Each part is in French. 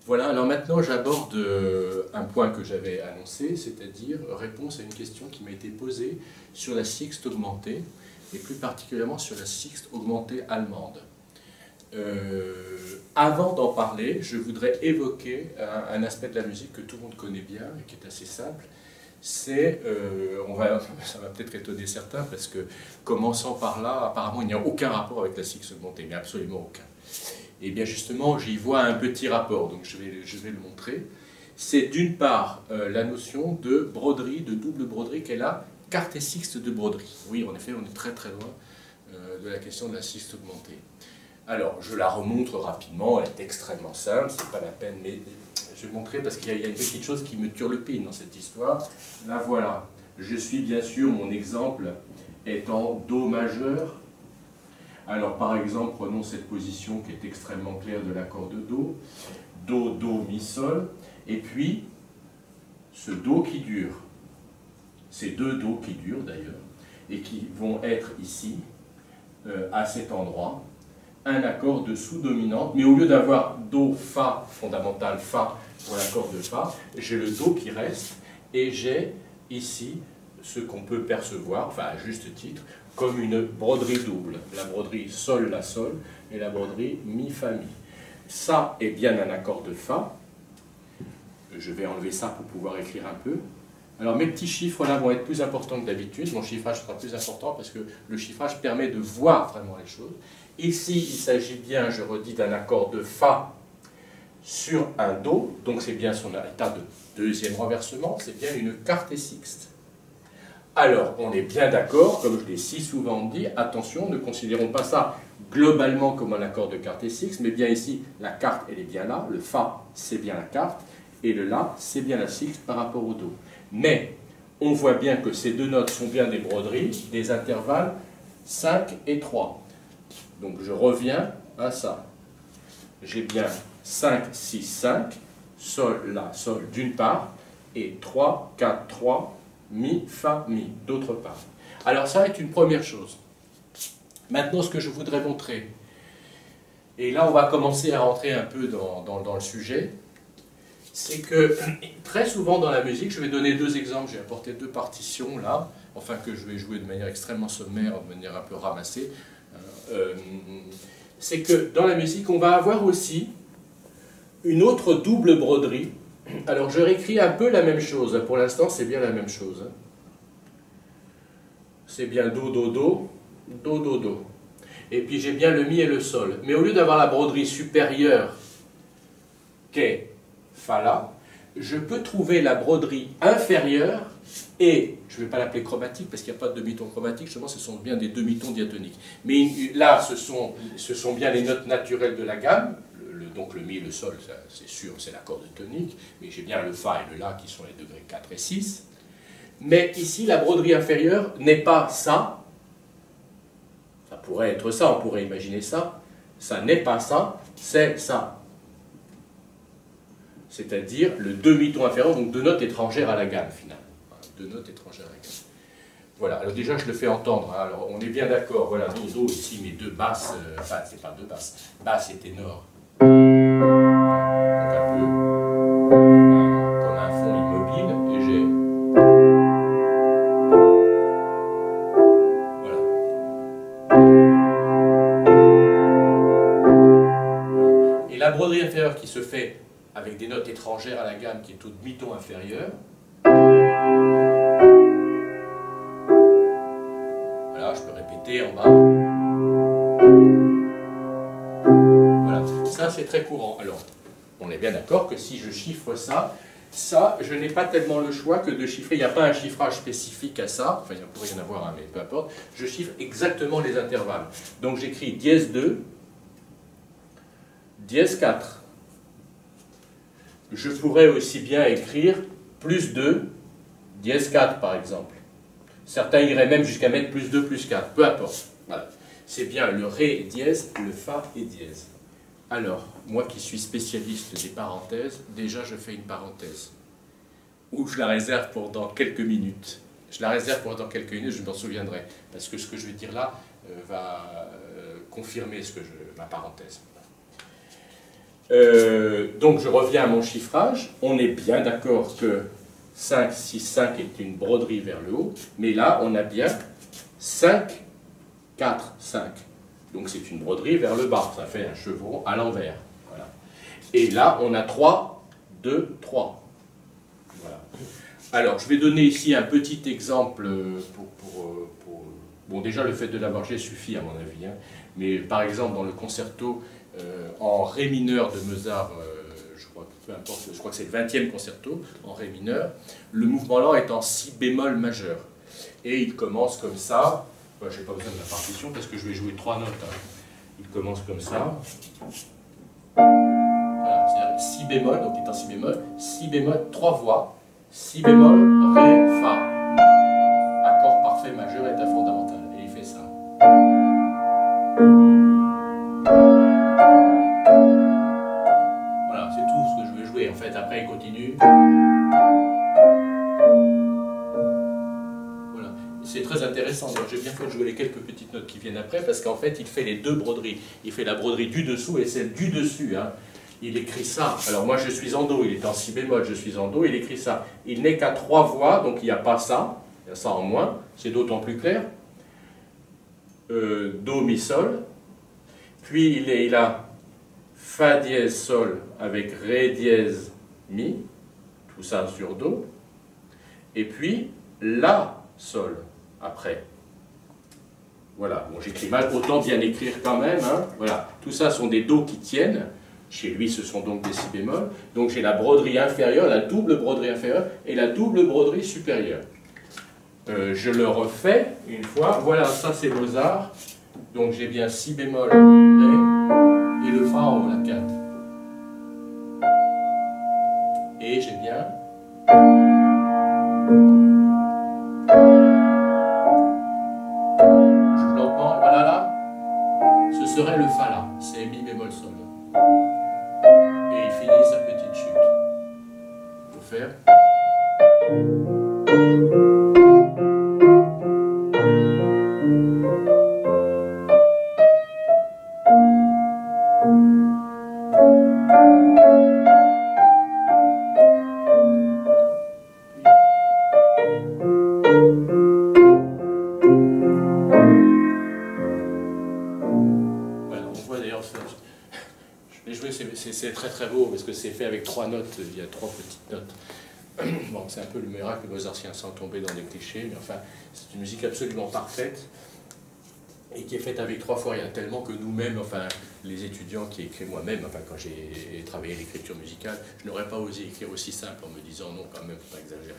Voilà, alors maintenant j'aborde un point que j'avais annoncé, c'est-à-dire réponse à une question qui m'a été posée sur la sixte augmentée, et plus particulièrement sur la sixte augmentée allemande. Avant d'en parler, je voudrais évoquer un aspect de la musique que tout le monde connaît bien et qui est assez simple. C'est, ça va peut-être étonner certains, parce que commençant par là, apparemment il n'y a aucun rapport avec la sixte augmentée, mais absolument aucun. Et bien justement, j'y vois un petit rapport, donc je vais le montrer. C'est d'une part la notion de broderie, de double broderie, qu'est la quarte et sixte de broderie. Oui, en effet, on est très très loin de la question de la sixte augmentée. Alors, je la remontre rapidement, elle est extrêmement simple, c'est pas la peine, mais je vais montrer parce qu'il y a une petite chose qui me turlupine dans cette histoire. La voilà. Je suis bien sûr, mon exemple est en Do majeur. Alors par exemple, prenons cette position qui est extrêmement claire de l'accord de Do. Do, Do, Mi, Sol. Et puis, ce Do qui dure. Ces deux Do qui durent d'ailleurs, et qui vont être ici, à cet endroit, un accord de sous-dominante. Mais au lieu d'avoir Do, Fa, fondamental, Fa, pour l'accord de Fa, j'ai le Do qui reste, et j'ai ici ce qu'on peut percevoir, enfin à juste titre, comme une broderie double. La broderie Sol, La, Sol, et la broderie Mi, Fa, Mi. Ça est bien un accord de Fa. Je vais enlever ça pour pouvoir écrire un peu. Alors mes petits chiffres là vont être plus importants que d'habitude. Mon chiffrage sera plus important parce que le chiffrage permet de voir vraiment les choses. Ici, il s'agit bien, je redis, d'un accord de Fa sur un Do. Donc c'est bien son état de deuxième renversement. C'est bien une quarte et sixte. Alors, on est bien d'accord, comme je l'ai si souvent dit, attention, ne considérons pas ça globalement comme un accord de quarte et sixte, mais bien ici, la quarte, elle est bien là, le Fa, c'est bien la quarte, et le La, c'est bien la sixte par rapport au Do. Mais, on voit bien que ces deux notes sont bien des broderies, des intervalles 5 et 3. Donc, je reviens à ça. J'ai bien 5, 6, 5, Sol, La, Sol d'une part, et 3, 4, 3, Mi, Fa, Mi, d'autre part. Alors ça est une première chose. Maintenant, ce que je voudrais montrer, et là on va commencer à rentrer un peu dans le sujet, c'est que très souvent dans la musique, je vais donner deux exemples, j'ai apporté deux partitions là, enfin que je vais jouer de manière extrêmement sommaire, de manière un peu ramassée, c'est que dans la musique, on va avoir aussi une autre double broderie. Alors je réécris un peu la même chose, pour l'instant c'est bien la même chose. C'est bien Do, Do, Do, Do, Do, Do. Et puis j'ai bien le Mi et le Sol. Mais au lieu d'avoir la broderie supérieure qu'est Fa, La, je peux trouver la broderie inférieure et, je ne vais pas l'appeler chromatique parce qu'il n'y a pas de demi-ton chromatique, justement ce sont bien des demi-tons diatoniques. Mais là ce sont bien les notes naturelles de la gamme. Donc le Mi et le Sol, c'est sûr, c'est l'accord de tonique, mais j'ai bien le Fa et le La qui sont les degrés 4 et 6. Mais ici, la broderie inférieure n'est pas ça. Ça pourrait être ça, on pourrait imaginer ça. Ça n'est pas ça, c'est ça. C'est-à-dire le demi-ton inférieur, donc deux notes étrangères à la gamme, finalement. Deux notes étrangères à la gamme. Voilà, alors déjà je le fais entendre, hein. Alors on est bien d'accord, voilà, Do, Do, ici mes deux basses, enfin c'est pas deux basses, basse et ténor. Donc un peu comme un fond immobile, et j'ai... Voilà. Et la broderie inférieure qui se fait avec des notes étrangères à la gamme qui est au demi-ton inférieur. Voilà, je peux répéter en bas. Voilà, ça c'est très courant. Alors, on est bien d'accord que si je chiffre ça, je n'ai pas tellement le choix que de chiffrer. Il n'y a pas un chiffrage spécifique à ça. Enfin, il pourrait y en avoir un, mais peu importe. Je chiffre exactement les intervalles. Donc j'écris dièse 2, dièse 4. Je pourrais aussi bien écrire plus 2, dièse 4 par exemple. Certains iraient même jusqu'à mettre plus 2, plus 4. Peu importe. Voilà. C'est bien le Ré et dièse, le Fa et dièse. Alors, moi qui suis spécialiste des parenthèses, déjà je fais une parenthèse. Ou je la réserve pour dans quelques minutes. Je la réserve pour dans quelques minutes, je m'en souviendrai. Parce que ce que je vais dire là va confirmer ma parenthèse. Donc je reviens à mon chiffrage. On est bien d'accord que 5, 6, 5 est une broderie vers le haut, mais là on a bien 5, 4, 5. Donc c'est une broderie vers le bas, ça fait un chevron à l'envers. Voilà. Et là on a 3, 2, 3. Voilà. Alors je vais donner ici un petit exemple bon, déjà le fait de l'avoir joué suffit à mon avis, hein. Mais par exemple dans le concerto en ré mineur de Mozart, je crois, peu importe, je crois que c'est le 20e concerto en ré mineur, le mouvement lent est en si bémol majeur. Et il commence comme ça. Je n'ai pas besoin de la partition parce que je vais jouer 3 notes. Hein. Il commence comme ça. Voilà, c'est-à-dire si bémol, donc il est en si bémol, 3 voix, si bémol, ré, fa. Accord parfait majeur état fondamental. Et il fait ça. Voilà, c'est tout ce que je veux jouer. En fait, après, il continue. C'est très intéressant, j'ai bien fait de jouer les quelques petites notes qui viennent après, parce qu'en fait, il fait les deux broderies. Il fait la broderie du dessous et celle du dessus. Hein. Il écrit ça. Alors moi, je suis en Do, il est en si bémol, je suis en Do, il écrit ça. Il n'est qu'à 3 voix, donc il n'y a pas ça. Il y a ça en moins, c'est d'autant plus clair. Do, Mi, Sol. Puis il a Fa dièse, Sol avec Ré dièse, Mi. Tout ça sur Do. Et puis La, Sol. Après. Voilà, bon, j'écris mal, autant bien écrire quand même. Hein. Voilà, tout ça sont des Do qui tiennent. Chez lui, ce sont donc des si bémol. Donc j'ai la broderie inférieure, la double broderie inférieure et la double broderie supérieure. Je le refais une fois. Voilà, ça c'est Mozart. Donc j'ai bien si bémol, Ré, et le Fa en haut, la 4. Et j'ai bien... Ce serait le Fa là, c'est Mi bémol Sol. Et il finit sa petite chute. Il faut faire. C'est très très beau parce que c'est fait avec 3 notes, il y a 3 petites notes. Bon, c'est un peu le miracle mozartien sans tomber dans des clichés, mais enfin, c'est une musique absolument parfaite et qui est faite avec 3 fois rien, tellement que nous-mêmes, enfin, les étudiants qui écrivent moi-même, enfin, quand j'ai travaillé l'écriture musicale, je n'aurais pas osé écrire aussi simple en me disant non, quand même, faut pas exagérer.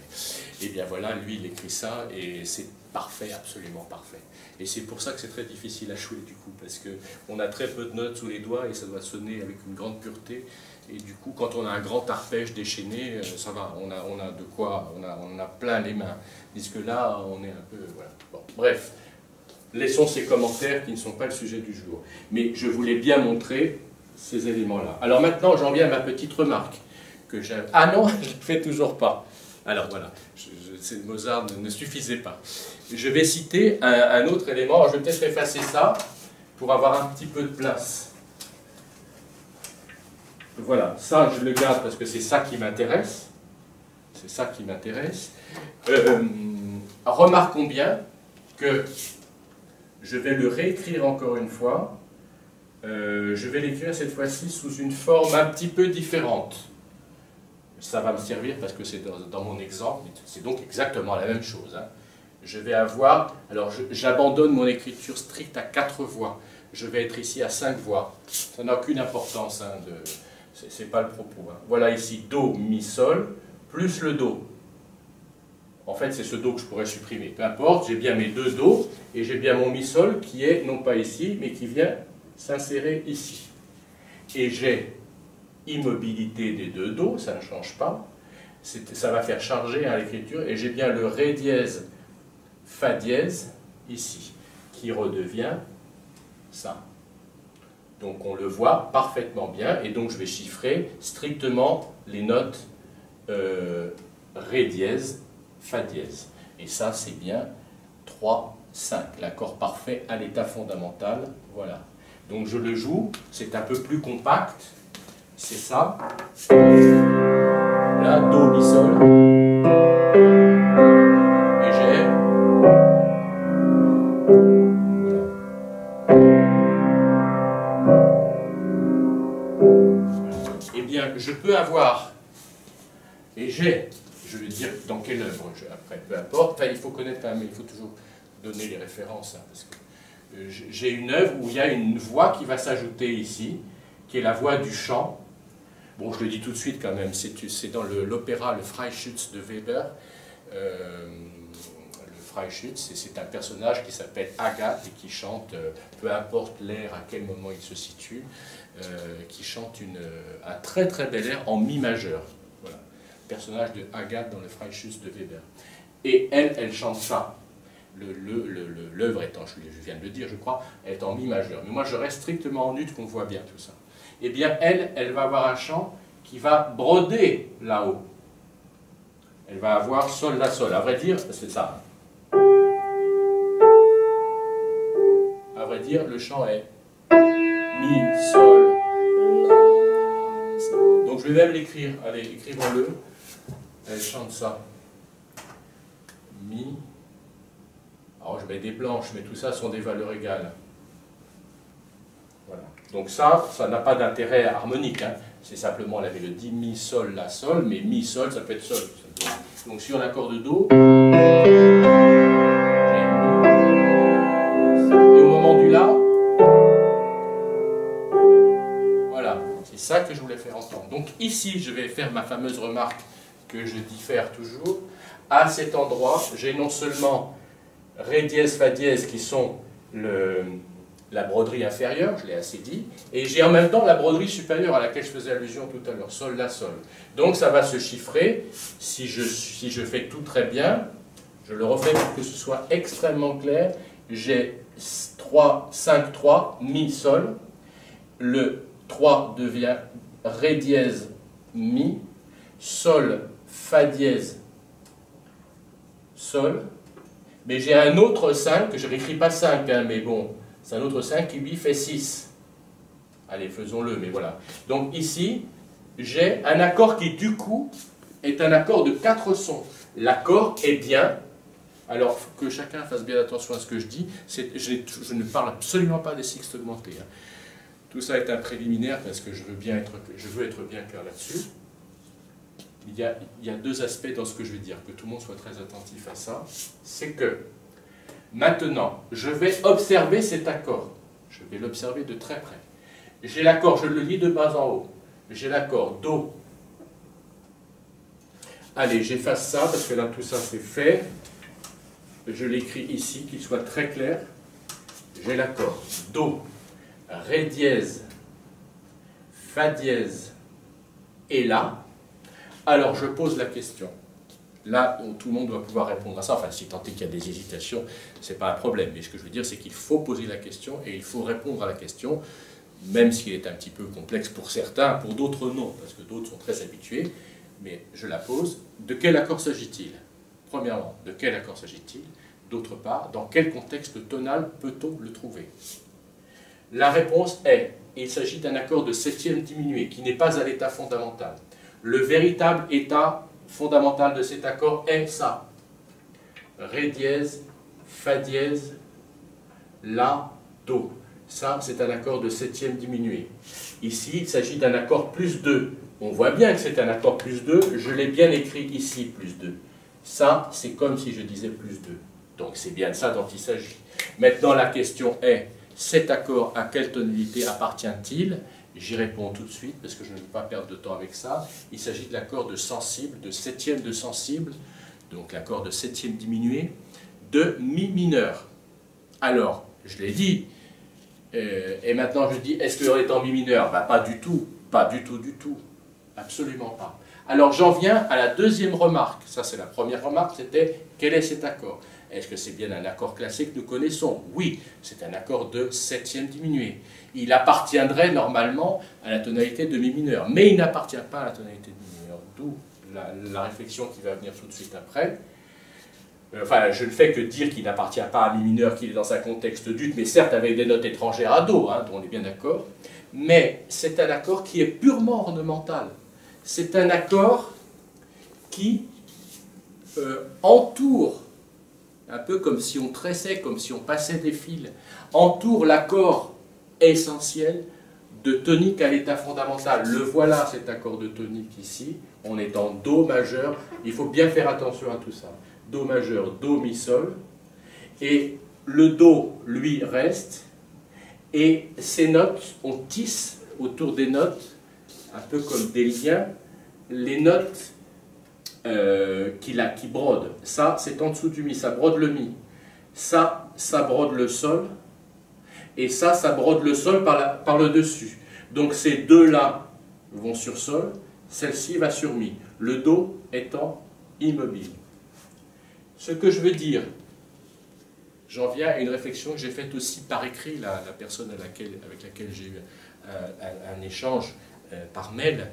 Et bien voilà, lui, il écrit ça et c'est parfait, absolument parfait. Et c'est pour ça que c'est très difficile à jouer du coup, parce qu'on a très peu de notes sous les doigts et ça doit sonner avec une grande pureté. Et du coup, quand on a un grand arpège déchaîné, ça va, on a de quoi, on a plein les mains. Puisque là, on est un peu, voilà. Bon, bref, laissons ces commentaires qui ne sont pas le sujet du jour. Mais je voulais bien montrer ces éléments-là. Alors maintenant, j'en viens à ma petite remarque. Que j'aime. Ah non, je ne le fais toujours pas. Alors voilà, Mozart ne suffisait pas. Je vais citer un autre élément. Alors, je vais peut-être effacer ça pour avoir un petit peu de place. Voilà, ça je le garde parce que c'est ça qui m'intéresse. C'est ça qui m'intéresse. Remarquons bien que je vais le réécrire encore une fois. Je vais l'écrire cette fois-ci sous une forme un petit peu différente. Ça va me servir parce que c'est dans mon exemple, c'est donc exactement la même chose. Hein. Je vais avoir, alors j'abandonne mon écriture stricte à 4 voix. Je vais être ici à 5 voix. Ça n'a aucune importance, hein, c'est pas le propos. Hein. Voilà ici Do, Mi, Sol, plus le Do. En fait, c'est ce Do que je pourrais supprimer. Peu importe, j'ai bien mes 2 Do, et j'ai bien mon Mi, Sol qui est, non pas ici, mais qui vient s'insérer ici. Et j'ai immobilité des 2 Do, ça ne change pas, ça va faire charger à l'écriture, et j'ai bien le Ré dièse, Fa dièse, ici, qui redevient ça. Donc on le voit parfaitement bien, et donc je vais chiffrer strictement les notes Ré dièse, Fa dièse. Et ça c'est bien 3, 5, l'accord parfait à l'état fondamental, voilà. Donc je le joue, c'est un peu plus compact, c'est ça. Là, Do, Mi, Sol. Et j'ai. Voilà. Eh bien, je peux avoir, et j'ai, je vais dire dans quelle œuvre, après, peu importe, enfin, il faut connaître quand même, il faut toujours donner les références, hein, parce que j'ai une œuvre où il y a une voix qui va s'ajouter ici, qui est la voix du chant. Bon, je le dis tout de suite quand même, c'est dans l'opéra le Freischütz de Weber. Le Freischütz, c'est un personnage qui s'appelle Agathe et qui chante, peu importe l'air, à quel moment il se situe, qui chante un très très bel air en mi majeur. Voilà. Le personnage de Agathe dans le Freischütz de Weber. Et elle chante ça. L'œuvre étant, je viens de le dire, je crois, est en mi majeur. Mais moi, je reste strictement en ut, qu'on voit bien tout ça. Eh bien, elle va avoir un chant qui va broder là-haut. Elle va avoir Sol, La, Sol. À vrai dire, c'est ça. À vrai dire, le chant est Mi, Sol, La, Sol. Donc, je vais même l'écrire. Allez, écrivons-le. Elle chante ça. Mi. Alors, je mets des blanches, mais tout ça sont des valeurs égales. Voilà. Donc ça n'a pas d'intérêt harmonique, hein. C'est simplement la mélodie Mi, Sol, La, Sol, mais Mi, Sol, ça peut être Sol. Donc sur l'accord de Do, et au moment du La, voilà, c'est ça que je voulais faire entendre. Donc ici, je vais faire ma fameuse remarque que je diffère toujours. À cet endroit, j'ai non seulement Ré dièse, Fa dièse qui sont la broderie inférieure, je l'ai assez dit, et j'ai en même temps la broderie supérieure à laquelle je faisais allusion tout à l'heure, Sol, La, Sol. Donc ça va se chiffrer, si je fais tout très bien, je le refais pour que ce soit extrêmement clair, j'ai 3, 5, 3, Mi, Sol, le 3 devient Ré dièse, Mi, Sol, Fa dièse, Sol, mais j'ai un autre 5, que je n'écris pas 5, hein, mais bon, c'est un autre 5 qui lui fait 6. Allez, faisons-le, mais voilà. Donc ici, j'ai un accord qui, du coup, est un accord de 4 sons. L'accord est bien, alors que chacun fasse bien attention à ce que je dis, je ne parle absolument pas des sixtes augmentés. Hein. Tout ça est un préliminaire parce que je veux être bien clair là-dessus. Il y a deux aspects dans ce que je vais dire, que tout le monde soit très attentif à ça. C'est que, maintenant, je vais observer cet accord. Je vais l'observer de très près. J'ai l'accord, je le lis de bas en haut. J'ai l'accord Do. Allez, j'efface ça, parce que là, tout ça, c'est fait. Je l'écris ici, qu'il soit très clair. J'ai l'accord Do, Ré dièse, Fa dièse et La. Alors, je pose la question. Là, tout le monde doit pouvoir répondre à ça. Enfin, si tant est qu'il y a des hésitations, ce n'est pas un problème. Mais ce que je veux dire, c'est qu'il faut poser la question et il faut répondre à la question, même s'il est un petit peu complexe pour certains, pour d'autres non, parce que d'autres sont très habitués. Mais je la pose. De quel accord s'agit-il? Premièrement, de quel accord s'agit-il? D'autre part, dans quel contexte tonal peut-on le trouver? La réponse est, il s'agit d'un accord de septième diminué, qui n'est pas à l'état fondamental. Le véritable état fondamental de cet accord est ça. Ré dièse, Fa dièse, La, Do. Ça, c'est un accord de septième diminué. Ici, il s'agit d'un accord plus 2. On voit bien que c'est un accord plus 2. Je l'ai bien écrit ici, plus 2. Ça, c'est comme si je disais plus 2. Donc, c'est bien de ça dont il s'agit. Maintenant, la question est, cet accord, à quelle tonalité appartient-il? J'y réponds tout de suite, parce que je ne veux pas perdre de temps avec ça. Il s'agit de l'accord de sensible, de septième de sensible, donc l'accord de septième diminué, de Mi mineur. Alors, je l'ai dit, et maintenant je dis, est-ce qu'on est en Mi mineur? Ben, pas du tout, pas du tout, du tout, absolument pas. Alors j'en viens à la deuxième remarque. Ça, c'est la première remarque, c'était, quel est cet accord? Est-ce que c'est bien un accord classique que nous connaissons? Oui, c'est un accord de septième diminué. Il appartiendrait normalement à la tonalité de Mi mineur, mais il n'appartient pas à la tonalité de Mi mineur, d'où la réflexion qui va venir tout de suite après. enfin, je ne fais que dire qu'il n'appartient pas à mi mineur, qu'il est dans un contexte d'ut, mais certes avec des notes étrangères à do, hein, dont on est bien d'accord, mais c'est un accord qui est purement ornemental. C'est un accord qui entoure, un peu comme si on tressait, comme si on passait des fils, entoure l'accord essentiel de tonique à l'état fondamental. Le voilà, cet accord de tonique ici, on est en do majeur, il faut bien faire attention à tout ça. Do majeur, do, mi, sol, et le do, lui, reste, et ces notes, on tisse autour des notes, un peu comme des liens, les notes qui brodent. Ça, c'est en dessous du mi, ça brode le mi. Ça brode le sol, et ça brode le sol par le dessus. Donc ces deux-là vont sur sol, celle-ci va sur mi, le do étant immobile. Ce que je veux dire, j'en viens à une réflexion que j'ai faite aussi par écrit, la personne avec laquelle j'ai eu un échange par mail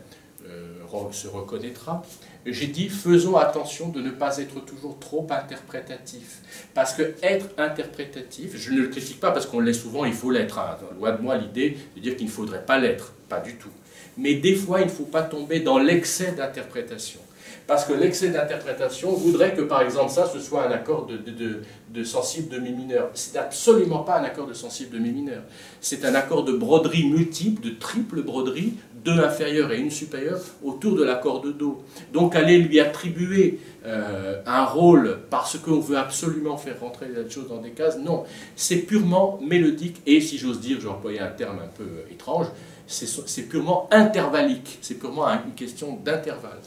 se reconnaîtra. J'ai dit, faisons attention de ne pas être toujours trop interprétatif. Parce que être interprétatif, je ne le critique pas parce qu'on l'est souvent, il faut l'être. Hein. Loin de moi l'idée de dire qu'il ne faudrait pas l'être, pas du tout. Mais des fois, il ne faut pas tomber dans l'excès d'interprétation. Parce que l'excès d'interprétation voudrait que, par exemple, ça, ce soit un accord de sensible de mi mineur. C'est absolument pas un accord de sensible de mi mineur. C'est un accord de broderie multiple, de triple broderie, deux inférieures et une supérieure, autour de l'accord de do. Donc, aller lui attribuer un rôle parce qu'on veut absolument faire rentrer les choses dans des cases, non. C'est purement mélodique et, si j'ose dire, j'ai employé un terme un peu étrange, c'est purement intervallique. C'est purement une question d'intervalle.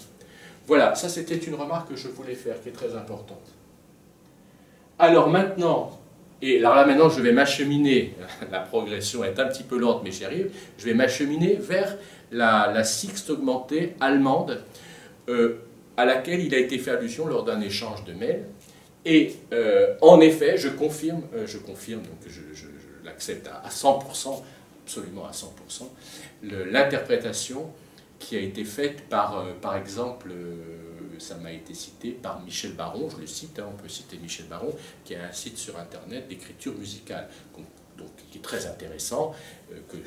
Voilà, ça c'était une remarque que je voulais faire, qui est très importante. Alors maintenant, et alors là maintenant je vais m'acheminer, la progression est un petit peu lente mais j'y arrive, je vais m'acheminer vers la sixte augmentée allemande, à laquelle il a été fait allusion lors d'un échange de mails. Et en effet, je confirme, donc je l'accepte à 100%, absolument à 100%, l'interprétation qui a été faite par exemple, ça m'a été cité par Michel Baron, je le cite, hein, on peut citer Michel Baron, qui a un site sur internet d'écriture musicale, donc, qui est très intéressant,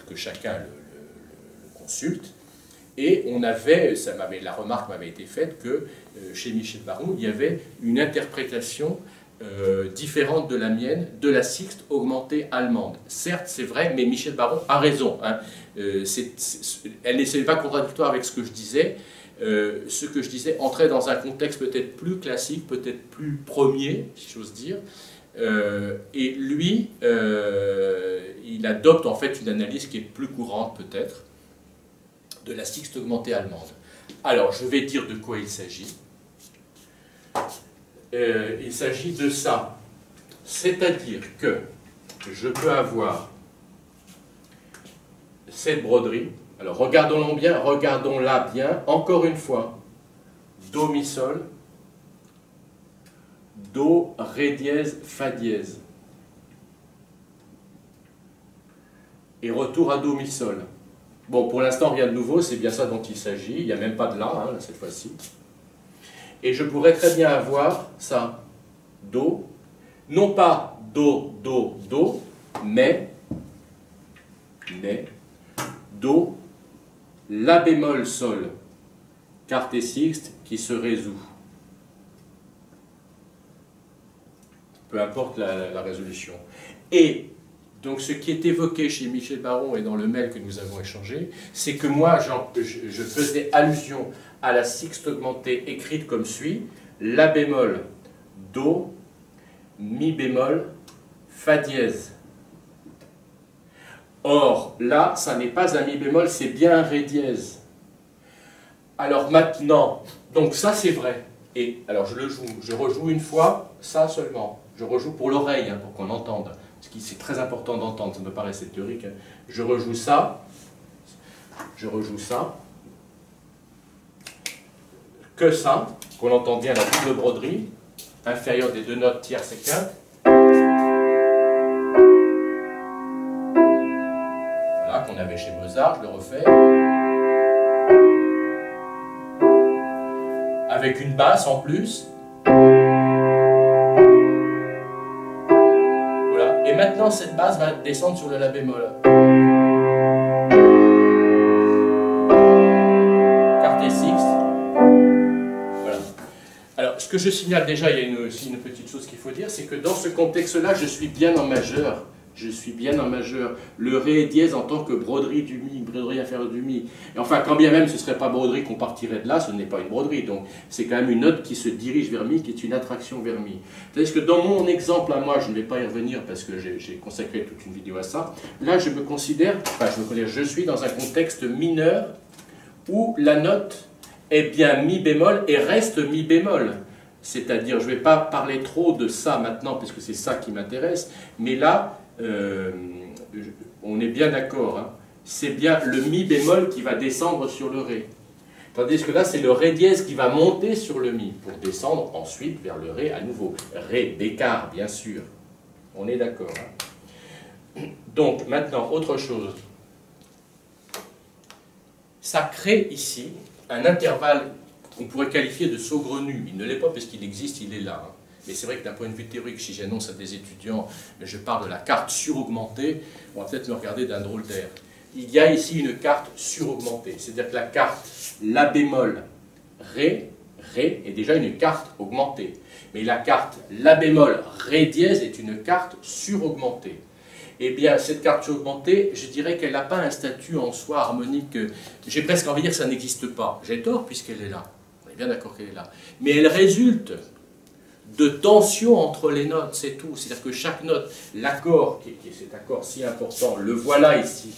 que chacun le consulte. Et on avait, la remarque m'avait été faite que chez Michel Baron, il y avait une interprétation différente de la mienne, de la sixte augmentée allemande. Certes, c'est vrai, mais Michel Baron a raison. Hein. Elle n'est pas contradictoire avec ce que je disais. Ce que je disais entrait dans un contexte peut-être plus classique, peut-être plus premier, si j'ose dire. Et lui, il adopte en fait une analyse qui est plus courante peut-être, de la sixte augmentée allemande. Alors, je vais dire de quoi il s'agit. Il s'agit de ça. C'est-à-dire que je peux avoir cette broderie. Alors, regardons-la bien. Encore une fois. Do, mi, sol. Do, ré dièse, fa dièse. Et retour à do, mi, sol. Bon, pour l'instant, rien de nouveau, c'est bien ça dont il s'agit. Il n'y a même pas de la, hein, cette fois-ci. Et je pourrais très bien avoir ça, do, non pas do, do, do, mais do, la bémol, sol, quarte sixte qui se résout. Peu importe la résolution. Et donc ce qui est évoqué chez Michel Baron et dans le mail que nous avons échangé, c'est que moi je faisais allusion à la sixte augmentée écrite comme suit, la bémol, do, mi bémol, fa dièse. Or, là, ça n'est pas un mi bémol, c'est bien un ré dièse. Alors maintenant, donc ça c'est vrai. Et alors je le joue, je rejoue une fois, ça seulement. Je rejoue pour l'oreille, hein, pour qu'on entende. Ce qui c'est très important d'entendre, ça me paraît théorique. Hein. Je rejoue ça. Que ça, qu'on entend bien la double broderie, inférieure des deux notes tierces et quintes. Voilà, qu'on avait chez Mozart, je le refais. Avec une basse en plus. maintenant, cette basse va descendre sur le La bémol. Quartet sixte. Voilà. Alors, ce que je signale déjà, il y a aussi une petite chose qu'il faut dire, c'est que dans ce contexte-là, je suis bien en majeur. Je suis bien en majeur. Le Ré dièse en tant que broderie du Mi, broderie inférieure du Mi. Et enfin, quand bien même ce ne serait pas broderie qu'on partirait de là, ce n'est pas une broderie. Donc, c'est quand même une note qui se dirige vers Mi, qui est une attraction vers Mi. C'est-à-dire que dans mon exemple à moi, je ne vais pas y revenir parce que j'ai consacré toute une vidéo à ça. Là, je me considère, je suis dans un contexte mineur où la note est bien Mi bémol et reste Mi bémol. C'est-à-dire, je ne vais pas parler trop de ça maintenant, puisque c'est ça qui m'intéresse, mais là, on est bien d'accord, hein. C'est bien le Mi bémol qui va descendre sur le Ré. Tandis que là, c'est le Ré dièse qui va monter sur le Mi, pour descendre ensuite vers le Ré à nouveau. Ré d'écart, bien sûr. On est d'accord, hein. Donc, maintenant, autre chose. Ça crée ici un intervalle qu'on pourrait qualifier de saugrenu. Il ne l'est pas parce qu'il existe, il est là, hein. Mais c'est vrai que d'un point de vue théorique, si j'annonce à des étudiants, je parle de la carte suraugmentée, on va peut-être me regarder d'un drôle d'air. Il y a ici une carte suraugmentée, c'est-à-dire que la carte La bémol, Ré, Ré est déjà une carte augmentée. Mais la carte La bémol, Ré dièse est une carte suraugmentée. Eh bien, cette carte suraugmentée, je dirais qu'elle n'a pas un statut en soi harmonique. J'ai presque envie de dire que ça n'existe pas. J'ai tort puisqu'elle est là. On est bien d'accord qu'elle est là. Mais elle résulte de tension entre les notes, c'est tout. C'est-à-dire que chaque note, l'accord, qui est cet accord si important, le voilà ici,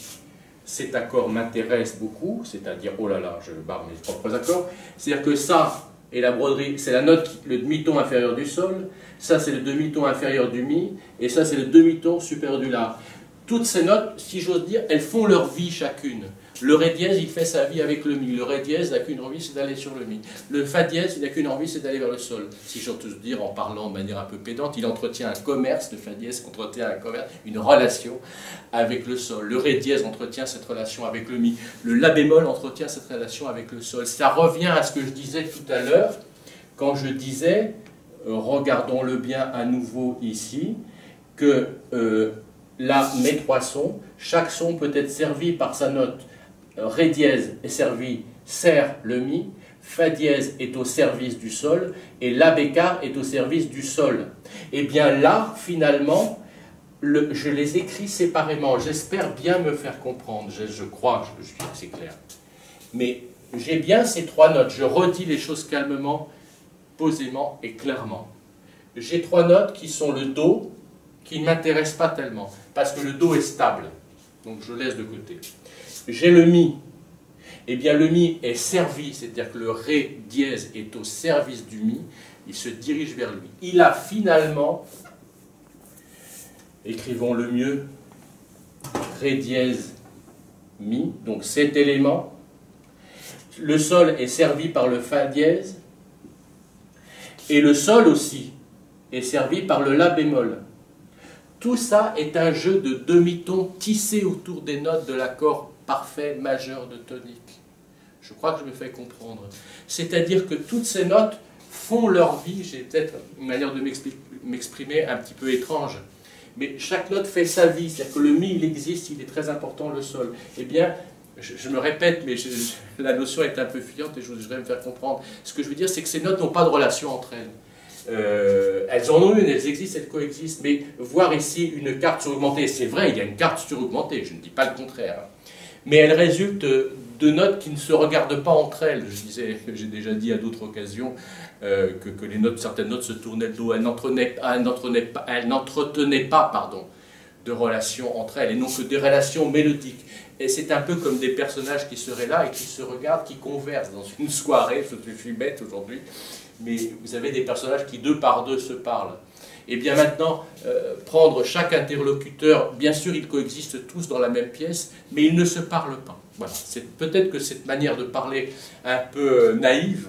cet accord m'intéresse beaucoup, c'est-à-dire, oh là là, je barre mes propres accords, c'est-à-dire que ça, et la broderie, c'est la note, le demi-ton inférieur du Sol, ça c'est le demi-ton inférieur du Mi, et ça c'est le demi-ton supérieur du La. Toutes ces notes, si j'ose dire, elles font leur vie chacune. Le Ré dièse, il fait sa vie avec le Mi. Le Ré dièse n'a qu'une envie, c'est d'aller sur le Mi. Le Fa dièse, il n'a qu'une envie, c'est d'aller vers le Sol. Si j'ose dire, en parlant de manière un peu pédante, il entretient un commerce, le Fa dièse entretient un commerce, une relation avec le Sol. Le Ré dièse entretient cette relation avec le Mi. Le La bémol entretient cette relation avec le Sol. Ça revient à ce que je disais tout à l'heure, quand je disais, regardons-le bien à nouveau ici, que là, mes trois sons, chaque son peut être servi par sa note. Ré dièse est servi, sert le Mi, Fa dièse est au service du Sol, et La bécard est au service du Sol. Et bien là, finalement, je les écris séparément. J'espère bien me faire comprendre, je crois que je suis assez clair. Mais j'ai bien ces trois notes, je redis les choses calmement, posément et clairement. J'ai trois notes qui sont le Do, qui ne m'intéressent pas tellement, parce que le Do est stable, donc je laisse de côté. J'ai le Mi, eh bien le Mi est servi, c'est-à-dire que le Ré dièse est au service du Mi, il se dirige vers lui. Il a finalement, écrivons-le mieux, Ré dièse Mi, donc cet élément. Le Sol est servi par le Fa dièse, et le Sol aussi est servi par le La bémol. Tout ça est un jeu de demi-tons tissés autour des notes de l'accord parfait majeur de tonique. Je crois que je me fais comprendre. C'est-à-dire que toutes ces notes font leur vie, j'ai peut-être une manière de m'exprimer un petit peu étrange, mais chaque note fait sa vie, c'est-à-dire que le Mi, il existe, il est très important, le Sol. Eh bien, je me répète, mais la notion est un peu fuyante et je voudrais me faire comprendre. Ce que je veux dire, c'est que ces notes n'ont pas de relation entre elles. Elles en ont une, elles existent, elles coexistent, mais voir ici une carte suraugmentée, c'est vrai, il y a une carte suraugmentée, je ne dis pas le contraire, mais elle résulte de notes qui ne se regardent pas entre elles. J'ai déjà dit à d'autres occasions que les notes, certaines notes se tournaient le dos, elles n'entretenaient pas de relations entre elles, et non que des relations mélodiques. Et c'est un peu comme des personnages qui seraient là et qui se regardent, qui conversent dans une soirée, je suis bête aujourd'hui, mais vous avez des personnages qui deux par deux se parlent. Et bien maintenant, prendre chaque interlocuteur, bien sûr ils coexistent tous dans la même pièce, mais ils ne se parlent pas. Voilà. Peut-être que cette manière de parler un peu naïve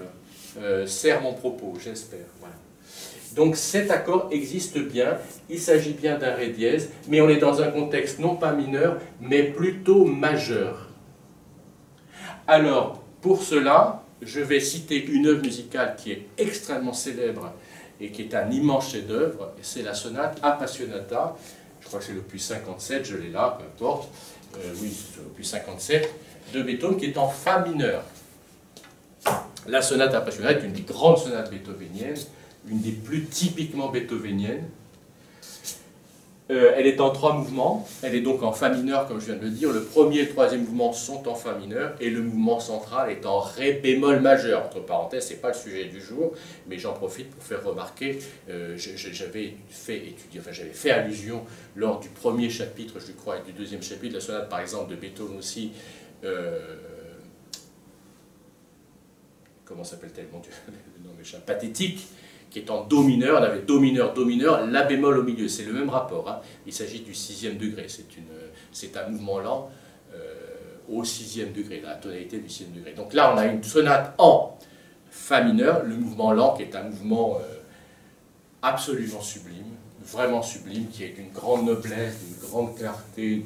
sert mon propos, j'espère. Voilà. Donc cet accord existe bien, il s'agit bien d'un Ré dièse, mais on est dans un contexte non pas mineur, mais plutôt majeur. Alors, pour cela, je vais citer une œuvre musicale qui est extrêmement célèbre et qui est un immense chef-d'œuvre, c'est la sonate Appassionata je crois que c'est l'opus 57, je l'ai là, peu importe, oui, c'est l'opus 57, de Beethoven qui est en Fa mineur. La sonate Appassionata est une des grandes sonates beethoveniennes, une des plus typiquement beethoveniennes. Elle est en 3 mouvements, elle est donc en Fa mineur comme je viens de le dire, le premier et le troisième mouvement sont en Fa mineur, et le mouvement central est en Ré bémol majeur, entre parenthèses, ce n'est pas le sujet du jour, mais j'en profite pour faire remarquer, j'avais fait allusion lors du premier chapitre, je crois, et du deuxième chapitre, la sonate par exemple de Beethoven aussi, comment s'appelle-t-elle, mon Dieu, le nom m'échappe, Pathétique, qui est en Do mineur, on avait Do mineur, La bémol au milieu, c'est le même rapport, hein. Il s'agit du 6e degré, c'est un mouvement lent au 6e degré, la tonalité du 6e degré. Donc là on a une sonate en Fa mineur, le mouvement lent qui est un mouvement absolument sublime, vraiment sublime, qui est d'une grande noblesse, d'une grande clarté,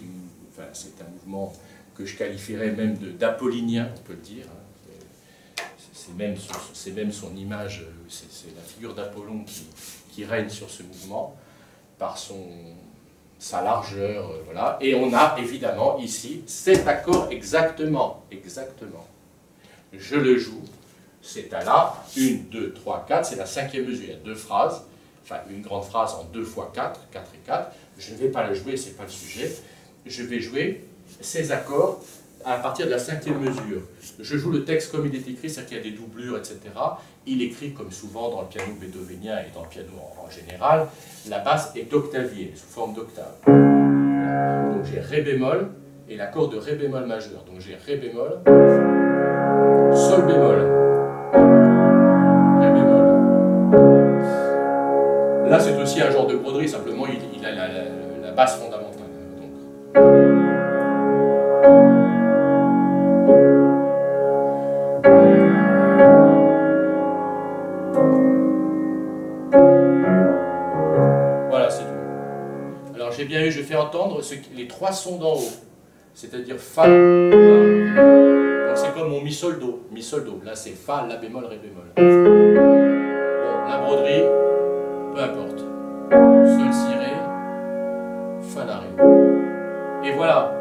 enfin, c'est un mouvement que je qualifierais même d'apollinien, on peut le dire, hein. C'est même son image, c'est la figure d'Apollon qui règne sur ce mouvement, par sa largeur, voilà. Et on a évidemment ici cet accord exactement. Je le joue, c'est à la 1, 2, 3, 4, c'est la 5e mesure, il y a 2 phrases, enfin une grande phrase en 2 fois 4, 4 et 4, je ne vais pas la jouer, c'est pas le sujet, je vais jouer ces accords à partir de la 5e mesure. Je joue le texte comme il est écrit, c'est-à-dire qu'il y a des doublures, etc. Il écrit, comme souvent dans le piano beethovenien et dans le piano en général, la basse est octaviée, sous forme d'octave. Donc j'ai Ré bémol et l'accord de Ré bémol majeur. Donc j'ai Ré bémol, Sol bémol, Ré bémol. Là c'est aussi un genre de broderie, simplement il a la basse fondamentale. Donc. J'ai bien eu, je fais entendre les 3 sons d'en haut, c'est-à-dire Fa, La. Donc c'est comme mon Mi Sol Do, Mi Sol Do. Là c'est Fa, La bémol, Ré bémol. Bon, la broderie, peu importe. Sol, Si, Ré, Fa, La, Ré. Et voilà.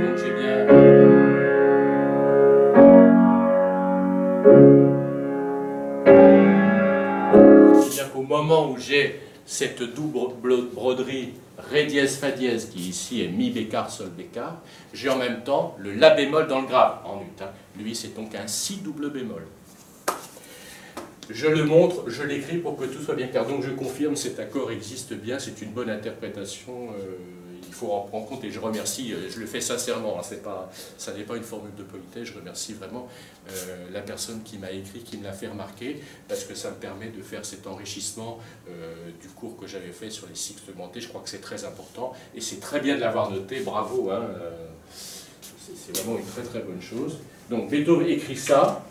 Donc j'ai bien. Au moment où j'ai cette double broderie Ré dièse Fa dièse qui ici est Mi bécard Sol bécard, j'ai en même temps le La bémol dans le grave en ut. Hein. Lui c'est donc un Si double bémol. Je le montre, je l'écris pour que tout soit bien clair. Donc je confirme, cet accord existe bien, c'est une bonne interprétation, il faut en prendre compte et je remercie, je le fais sincèrement, hein, ça n'est pas une formule de politesse, je remercie vraiment la personne qui m'a écrit, qui me l'a fait remarquer, parce que ça me permet de faire cet enrichissement du cours que j'avais fait sur les sixtes augmentés, je crois que c'est très important et c'est très bien de l'avoir noté, bravo, hein, c'est vraiment une très très bonne chose. Donc Beethoven écrit ça.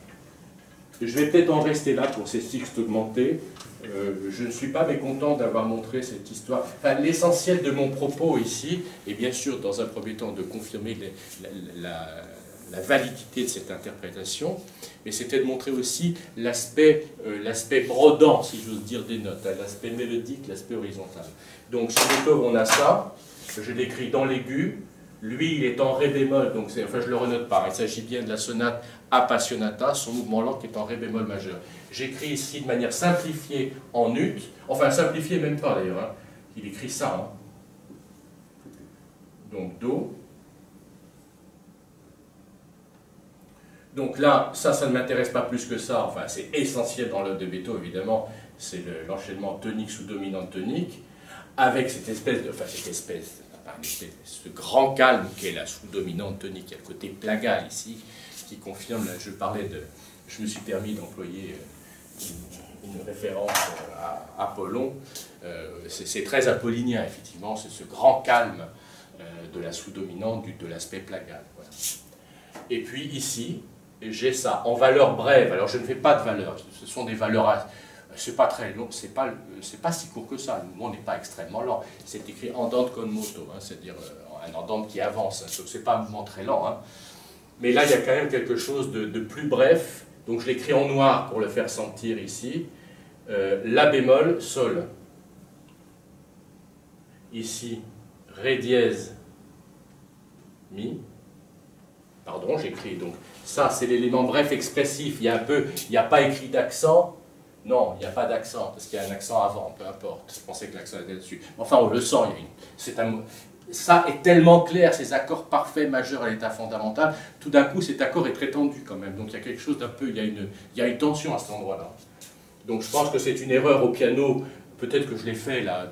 Je vais peut-être en rester là pour ces sixtes augmentés. Je ne suis pas mécontent d'avoir montré cette histoire. Enfin, l'essentiel de mon propos ici est bien sûr, dans un premier temps, de confirmer la validité de cette interprétation, mais c'était de montrer aussi l'aspect brodant, si j'ose dire, des notes, hein, l'aspect mélodique, l'aspect horizontal. Donc, sur Beethoven, on a ça. Je l'écris dans l'aigu. Lui, il est en Ré bémol, donc enfin je ne le renote pas, il s'agit bien de la sonate Appassionata, son mouvement lent qui est en Ré bémol majeur. J'écris ici de manière simplifiée en ut, enfin simplifiée même pas d'ailleurs, hein. Il écrit ça. Hein. Donc Do. Donc là, ça ne m'intéresse pas plus que ça, enfin c'est essentiel dans l'œuvre de Beethoven évidemment, c'est l'enchaînement tonique sous dominante tonique, avec cette espèce de, ce grand calme qui est la sous-dominante tonique, il y a le côté plagal ici, qui confirme, là, je me suis permis d'employer une référence à Apollon, c'est très apollinien effectivement, c'est ce grand calme de la sous-dominante, de l'aspect plagal. Voilà. Et puis ici, j'ai ça en valeur brève, alors je ne fais pas de valeur, ce sont des valeurs... C'est pas très long, c'est pas si court que ça, le mouvement n'est pas extrêmement lent. C'est écrit andante con moto, hein, c'est-à-dire un andante qui avance, hein, c'est pas un mouvement très lent. Hein. Mais là, il y a quand même quelque chose de plus bref, donc je l'écris en noir pour le faire sentir ici. La bémol, Sol. Ici, Ré dièse, Mi. Pardon, j'écris donc. Ça, c'est l'élément bref expressif. Il n'y a pas écrit d'accent. Non, il n'y a pas d'accent, parce qu'il y a un accent avant, peu importe. Je pensais que l'accent était dessus. Enfin, on le sent. Ça est tellement clair, ces accords parfaits majeurs à l'état fondamental. Tout d'un coup, cet accord est très tendu quand même. Donc il y a quelque chose d'un peu, il y a une tension à cet endroit-là. Donc je pense que c'est une erreur au piano. Peut-être que je l'ai fait là,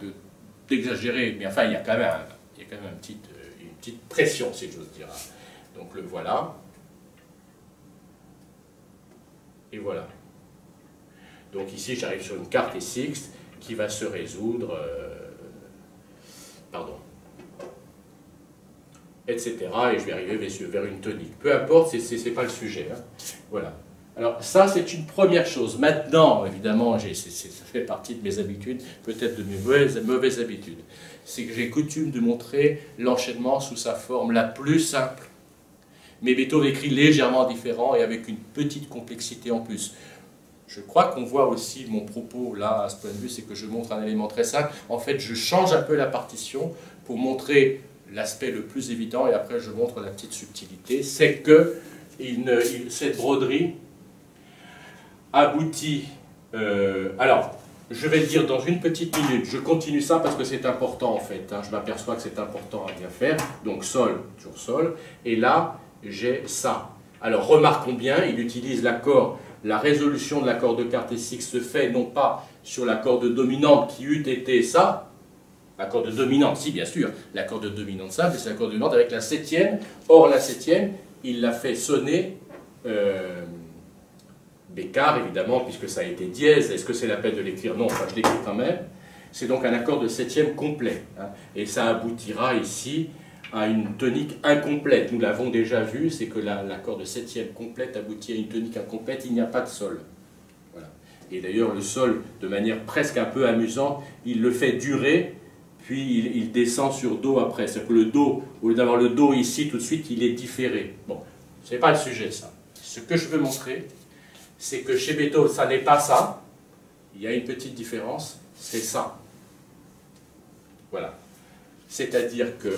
d'exagérer, mais enfin, il y a quand même, une petite pression, si j'ose dire. Donc le voilà. Et voilà. Donc ici, j'arrive sur une carte sixte qui va se résoudre, etc. Et je vais arriver vers une tonique. Peu importe, ce n'est pas le sujet. Hein. Voilà. Alors ça, c'est une première chose. Maintenant, évidemment, ça fait partie de mes habitudes, peut-être de mes mauvaises habitudes. C'est que j'ai coutume de montrer l'enchaînement sous sa forme la plus simple. Mais Beethoven écrit légèrement différent et avec une petite complexité en plus. Je crois qu'on voit aussi mon propos là, à ce point de vue, c'est que je montre un élément très simple. En fait, je change un peu la partition pour montrer l'aspect le plus évident et après je montre la petite subtilité. C'est que cette broderie aboutit... alors, je vais le dire dans une petite minute. Je continue ça parce que c'est important en fait. Hein. Je m'aperçois que c'est important à bien faire. Donc Sol, toujours Sol. Et là, j'ai ça. Alors remarquons bien, il utilise l'accord, la résolution de l'accord de quarte sixte se fait non pas sur l'accord de dominante qui eût été ça, l'accord de dominante, si bien sûr, l'accord de dominante simple, c'est l'accord de dominante avec la septième. Or la septième, il l'a fait sonner Bécard évidemment, puisque ça a été dièse. Est-ce que c'est la peine de l'écrire? Non, enfin je l'écris quand même. C'est donc un accord de septième complet. Hein, et ça aboutira ici à une tonique incomplète. Nous l'avons déjà vu, c'est que l'accord de septième complète aboutit à une tonique incomplète, il n'y a pas de sol. Voilà. Et d'ailleurs, le sol, de manière presque un peu amusante, il le fait durer, puis il descend sur Do après. C'est-à-dire que le Do, au lieu d'avoir le Do ici, tout de suite, il est différé. Bon, ce n'est pas le sujet, ça. Ce que je veux montrer, c'est que chez Beethoven, ça n'est pas ça. Il y a une petite différence, c'est ça. Voilà. C'est-à-dire que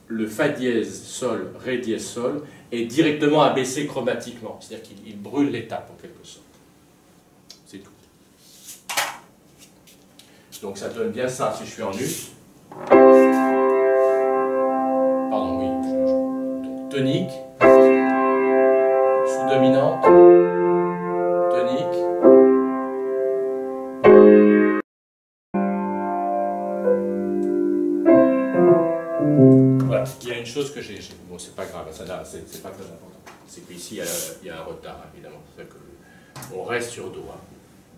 le Fa dièse, Sol, Ré dièse, Sol est directement abaissé chromatiquement. C'est-à-dire qu'il brûle l'étape en quelque sorte. C'est tout. Donc ça donne bien ça si je suis en us. Pardon, oui. Donc, tonique, sous-dominante, tonique. Voilà, il y a une chose que j'ai... Bon, c'est pas grave, c'est pas très important. C'est qu'ici, il y a un retard, évidemment. C'est-à-dire qu'on reste sur Do. Hein.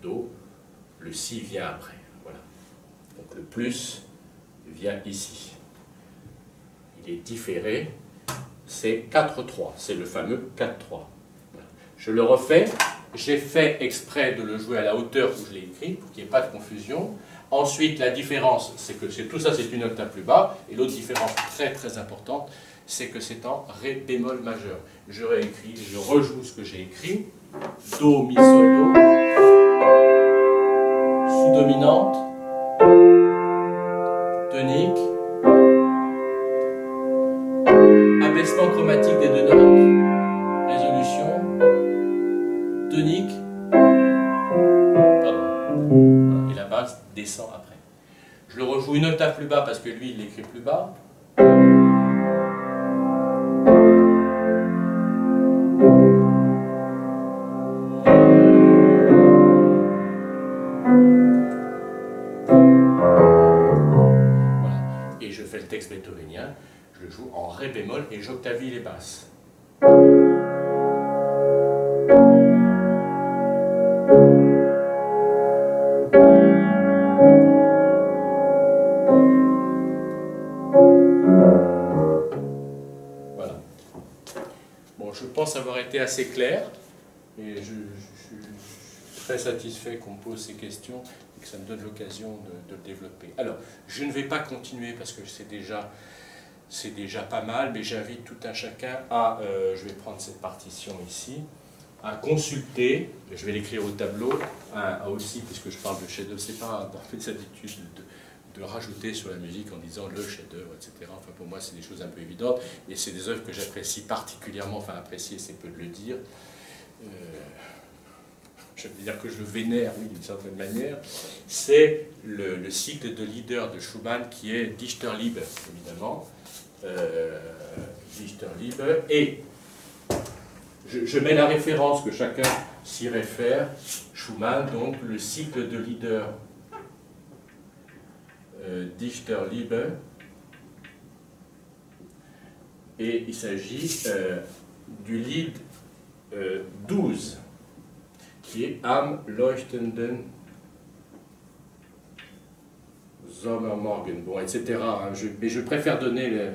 Do, le Si vient après. Voilà. Donc le plus vient ici. Il est différé. C'est 4-3. C'est le fameux 4-3. Voilà. Je le refais. J'ai fait exprès de le jouer à la hauteur où je l'ai écrit, pour qu'il n'y ait pas de confusion. Ensuite, la différence, c'est que tout ça, c'est une octave plus bas. Et l'autre différence très très importante, c'est que c'est en Ré bémol majeur. Je réécris, je rejoue ce que j'ai écrit. Do, Mi, Sol, Do. Sous-dominante. Tonique. Abaissement chromatique des deux notes. Résolution. Tonique. Pardon. Voilà. Et la basse descend après. Je le rejoue une octave plus bas parce que lui, il l'écrit plus bas. Voilà. Et je fais le texte beethovenien. Je le joue en Ré bémol et j'octavie les basses. Voilà. Bon, je pense avoir été assez clair et je suis très satisfait qu'on me pose ces questions et que ça me donne l'occasion de le développer. Alors, je ne vais pas continuer parce que c'est déjà pas mal, mais j'invite tout un chacun à, je vais prendre cette partition ici, à consulter, je vais l'écrire au tableau, aussi, puisque je parle de chef-d'œuvre, c'est pas dans mes habitudes de rajouter sur la musique en disant le chef-d'œuvre, etc. Enfin, pour moi, c'est des choses un peu évidentes, et c'est des œuvres que j'apprécie particulièrement, enfin, apprécier, c'est peu de le dire. Je veux dire que je le vénère, oui, d'une certaine manière. C'est le cycle de leader de Schumann qui est Dichterliebe, évidemment. Dichterliebe, et je mets la référence que chacun s'y réfère, Schumann, donc le cycle de leader Dichterliebe, et il s'agit du lied 12, qui est Am leuchtenden Sommermorgen, bon, etc. Hein, mais je préfère donner le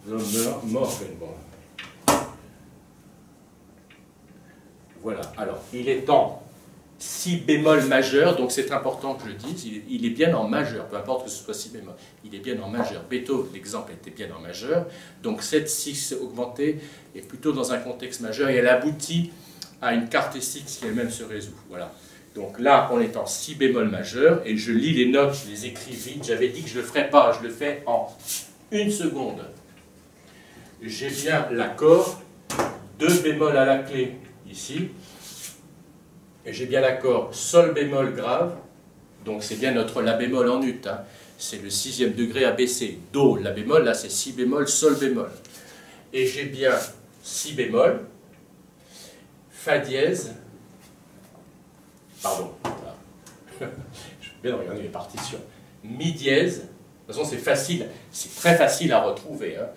Sommermorgen. Bon. Voilà, alors, il est en si bémol majeur, donc c'est important que je le dise, il est bien en majeur, peu importe que ce soit si bémol, il est bien en majeur. Beethoven, l'exemple, était bien en majeur, donc cette 6 augmentée est plutôt dans un contexte majeur, et elle aboutit à une quarte 6 qui elle-même se résout. Voilà. Donc là, on est en si bémol majeur, et je lis les notes, je les écris vite. J'avais dit que je ne le ferais pas, je le fais en 1 seconde. J'ai bien l'accord, 2 bémol à la clé, ici, et j'ai bien l'accord sol bémol grave, donc c'est bien notre la bémol en ut, hein. C'est le 6e degré abaissé. Do, la bémol, là c'est si bémol, sol bémol. Et j'ai bien si bémol, fa dièse, pardon, voilà. Je vais bien regarder les partitions, mi dièse, de toute façon c'est facile, c'est très facile à retrouver, hein.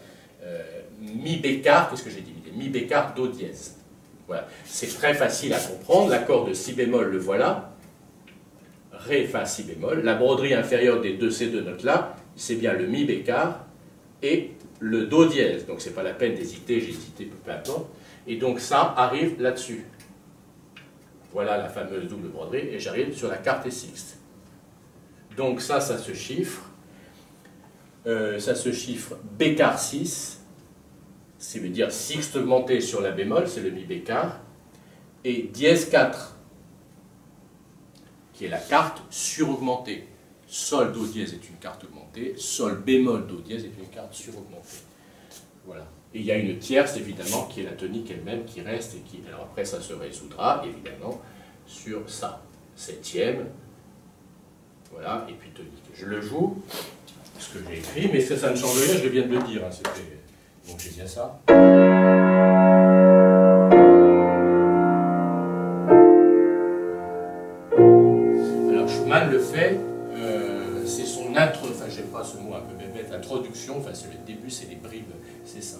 Mi bécard, qu'est-ce que j'ai dit? Mi bécard, do dièse. Voilà. C'est très facile à comprendre, l'accord de si bémol, le voilà, ré, fa, si bémol, la broderie inférieure ces deux notes-là, c'est bien le mi bécard et le do dièse, donc c'est pas la peine d'hésiter, j'ai hésité, peu importe, et donc ça arrive là-dessus. Voilà la fameuse double broderie, et j'arrive sur la quarte sixte. Donc ça se chiffre, bécard 6, ça veut dire sixte augmenté sur la bémol, c'est le mi bécard, et dièse 4, qui est la quarte suraugmentée. Sol do dièse est une quarte augmentée, sol bémol do dièse est une quarte suraugmentée. Voilà. Et il y a une tierce, évidemment, qui est la tonique elle-même, qui reste, et qui, alors après, ça se résoudra, évidemment, sur ça. 7e, voilà, et puis tonique. Je le joue, ce que j'ai écrit, mais ça ne change rien, je viens de le dire, hein, donc j'ai bien ça. Alors Schumann le fait, c'est son enfin j'aime pas ce mot un peu bébête, introduction, enfin c'est le début, c'est les bribes, c'est ça.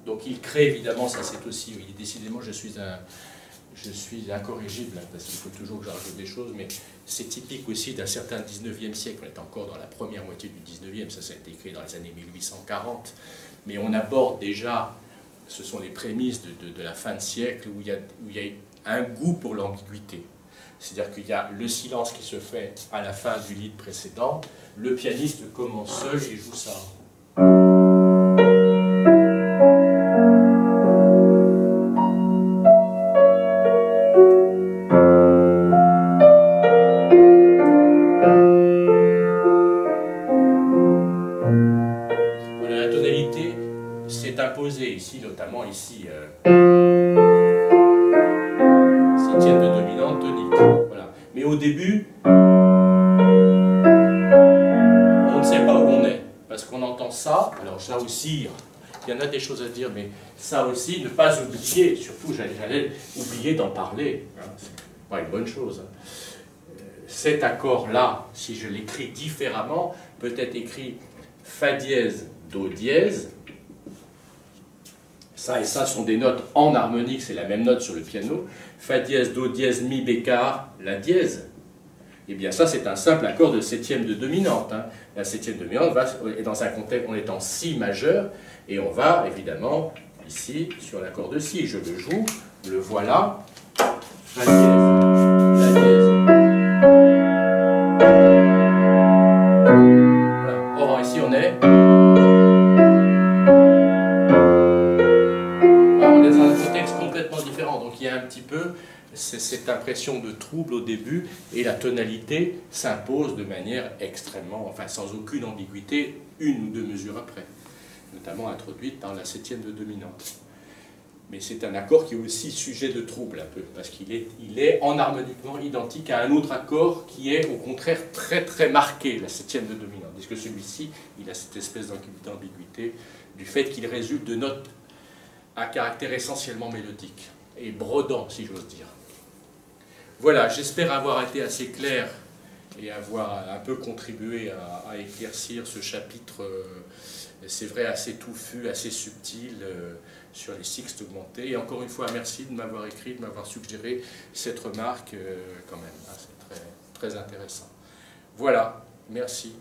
Donc il crée évidemment, ça c'est aussi, décidément je suis incorrigible, hein, parce qu'il faut toujours que je rajoute des choses, mais c'est typique aussi d'un certain 19e siècle, on est encore dans la première moitié du 19e, ça a été écrit dans les années 1840, mais on aborde déjà, ce sont les prémices de la fin de siècle, où il y a un goût pour l'ambiguïté. C'est-à-dire qu'il y a le silence qui se fait à la fin du lied précédent, le pianiste commence seul et joue ça. Voilà, la tonalité s'est imposée ici, notamment ici. Septième de dominante tonique. Voilà. Mais au début, on ne sait pas où on est, parce qu'on entend ça, alors ça aussi, il y en a des choses à dire, mais ça aussi, ne pas oublier, surtout j'allais oublier d'en parler, hein, c'est pas une bonne chose. Hein. Cet accord-là, si je l'écris différemment, peut être écrit fa dièse, do dièse. Ça et ça sont des notes en harmonique, c'est la même note sur le piano. Fa dièse, do dièse, mi bécard, la dièse. Eh bien ça c'est un simple accord de septième de dominante. Hein. La septième de dominante est dans un contexte, on est en si majeur, et on va évidemment ici sur l'accord de si. Je le joue, le voilà. Fa dièse, la dièse. Voilà. Or ici on est... On est dans un contexte complètement différent, donc il y a un petit c'est cette impression de trouble au début, et la tonalité s'impose de manière extrêmement, enfin sans aucune ambiguïté, une ou deux mesures après, notamment introduite par la septième de dominante. Mais c'est un accord qui est aussi sujet de trouble un peu, parce qu'il est enharmoniquement identique à un autre accord qui est au contraire très très marqué, la septième de dominante. Parce que celui-ci, il a cette espèce d'ambiguïté du fait qu'il résulte de notes à caractère essentiellement mélodique et brodant, si j'ose dire. Voilà, j'espère avoir été assez clair et avoir un peu contribué à éclaircir ce chapitre, c'est vrai, assez touffu, assez subtil, sur les sixtes augmentés. Et encore une fois, merci de m'avoir écrit, de m'avoir suggéré cette remarque, quand même, hein, c'est très, très intéressant. Voilà, merci.